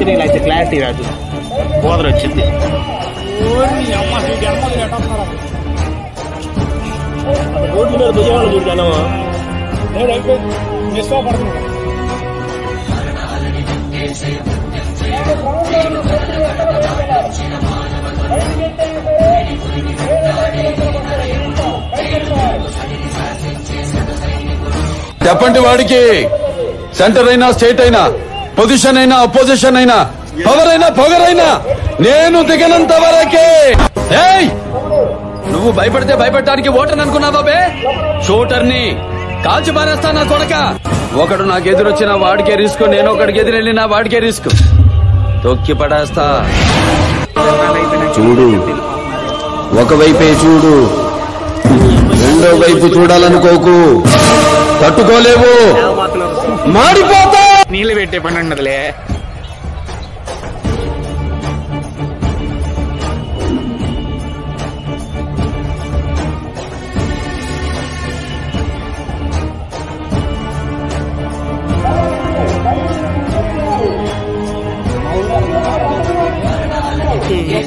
Engineer అయితే clarity రాదు, బోధన వచ్చింది. రోడ్ల మీద విజయవాడ చూడగలవా? మిస్ పడుతుంది. చెప్పండి వాడికి, సెంటర్ అయినా స్టేట్ అయినా పొజిషన్ అయినా అపోజిషన్ అయినా పవర్ అయినా పొగరైనా నేను దిగనంత వరకే. నువ్వు భయపడితే భయపెట్టడానికి ఓటర్ని అనుకున్నావా బే? షూటర్ని కాల్చి మారేస్తా నా కొడక. ఒకడు నాకు ఎదురొచ్చిన వాడికే రిస్క్, నేను ఒకడికి ఎదురెళ్ళినా వాడికే రిస్క్. తొక్కి పడేస్తా. చూడు, ఒకవైపే చూడు, రెండో వైపు చూడాలనుకోకు, తట్టుకోలేవు, మాడిపోతా. నీళ్ళు పెట్టే పని ఉండదులే.